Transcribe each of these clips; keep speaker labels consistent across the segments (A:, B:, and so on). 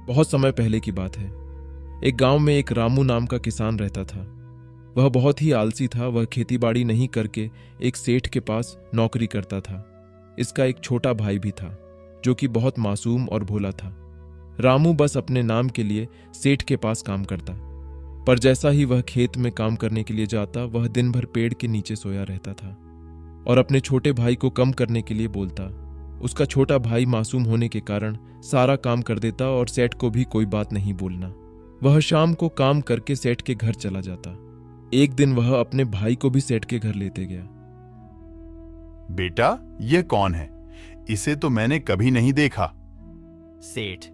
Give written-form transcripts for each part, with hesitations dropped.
A: बहुत समय पहले की बात है। एक गांव में एक रामू नाम का किसान रहता था। वह बहुत ही आलसी था। वह खेतीबाड़ी नहीं करके एक सेठ के पास नौकरी करता था। इसका एक छोटा भाई भी था जो कि बहुत मासूम और भोला था। रामू बस अपने नाम के लिए सेठ के पास काम करता, पर जैसा ही वह खेत में काम करने के लिए जाता, वह दिन भर पेड़ के नीचे सोया रहता था और अपने छोटे भाई को कम करने के लिए बोलता। उसका छोटा भाई मासूम होने के कारण सारा काम कर देता और सेठ को भी कोई बात नहीं बोलना। वह शाम को काम करके सेठ के घर चला जाता। एक दिन वह अपने भाई को भी सेठ के घर लेते गया।
B: बेटा, यह कौन है? इसे तो मैंने कभी नहीं देखा।
C: सेठ,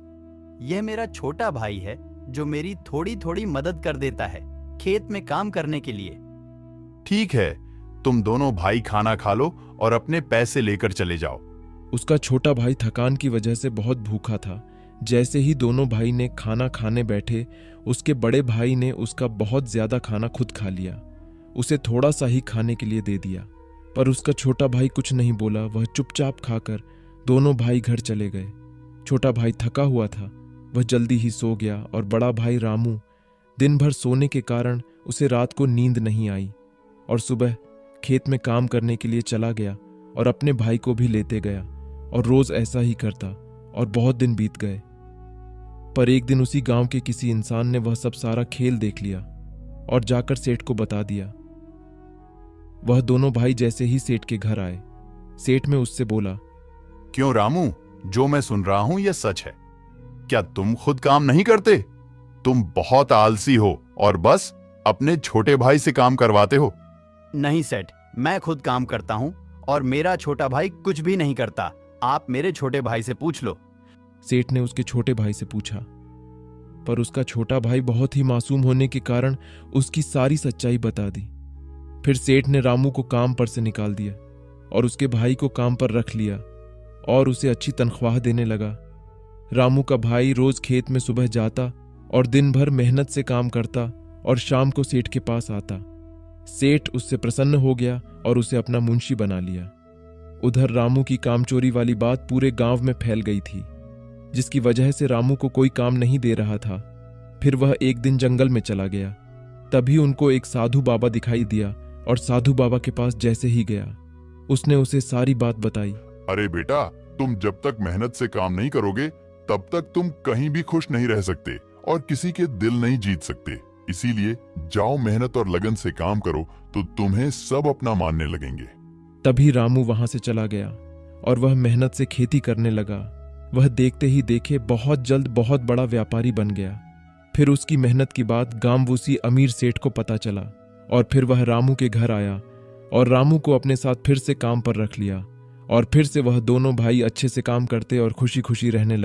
C: यह मेरा छोटा भाई है जो मेरी थोड़ी थोड़ी मदद कर देता है खेत में काम करने के लिए।
B: ठीक है, तुम दोनों भाई खाना खा लो और अपने पैसे लेकर चले जाओ।
A: उसका छोटा भाई थकान की वजह से बहुत भूखा था। जैसे ही दोनों भाई ने खाना खाने बैठे, उसके बड़े भाई ने उसका बहुत ज्यादा खाना खुद खा लिया। उसे थोड़ा सा ही खाने के लिए दे दिया, पर उसका छोटा भाई कुछ नहीं बोला। वह चुपचाप खाकर दोनों भाई घर चले गए। छोटा भाई थका हुआ था, वह जल्दी ही सो गया और बड़ा भाई रामू दिन भर सोने के कारण उसे रात को नींद नहीं आई और सुबह खेत में काम करने के लिए चला गया और अपने भाई को भी लेते गया और रोज ऐसा ही करता और बहुत दिन बीत गए। पर एक दिन उसी गांव के किसी इंसान ने वह सब सारा खेल देख लिया और जाकर सेठ को बता दिया। वह दोनों भाई जैसे ही सेठ के घर आए, सेठ में उससे बोला,
B: क्यों रामू, जो मैं सुन रहा हूं यह सच है? क्या तुम खुद काम नहीं करते? तुम बहुत आलसी हो और बस अपने छोटे भाई से काम करवाते हो।
C: नहीं सेठ, मैं खुद काम करता हूँ और मेरा छोटा भाई कुछ भी नहीं करता। आप मेरे छोटे भाई से पूछ लो।
A: सेठ ने उसके छोटे भाई से पूछा, पर उसका छोटा भाई बहुत ही मासूम होने के कारण उसकी सारी सच्चाई बता दी। फिर सेठ ने रामू को काम पर से निकाल दिया और उसके भाई को काम पर रख लिया और उसे अच्छी तनख्वाह देने लगा। रामू का भाई रोज खेत में सुबह जाता और दिन भर मेहनत से काम करता और शाम को सेठ के पास आता। सेठ उससे प्रसन्न हो गया और उसे अपना मुंशी बना लिया। उधर रामू की कामचोरी वाली बात पूरे गांव में फैल गई थी, जिसकी वजह से रामू को कोई काम नहीं दे रहा था। फिर वह एक दिन जंगल में चला गया। तभी उनको एक साधु बाबा दिखाई दिया और साधु बाबा के पास जैसे ही गया, उसने उसे सारी बात बताई।
D: अरे बेटा, तुम जब तक मेहनत से काम नहीं करोगे तब तक तुम कहीं भी खुश नहीं रह सकते और किसी के दिल नहीं जीत सकते। इसीलिए जाओ, मेहनत और लगन से काम करो तो तुम्हें सब अपना मानने लगेंगे।
A: तभी रामू वहां से चला गया और वह मेहनत से खेती करने लगा। वह देखते ही देखे बहुत जल्द बहुत बड़ा व्यापारी बन गया। फिर उसकी मेहनत की बात गांववासी अमीर सेठ को पता चला और फिर वह रामू के घर आया और रामू को अपने साथ फिर से काम पर रख लिया और फिर से वह दोनों भाई अच्छे से काम करते और खुशी खुशी रहने लगे।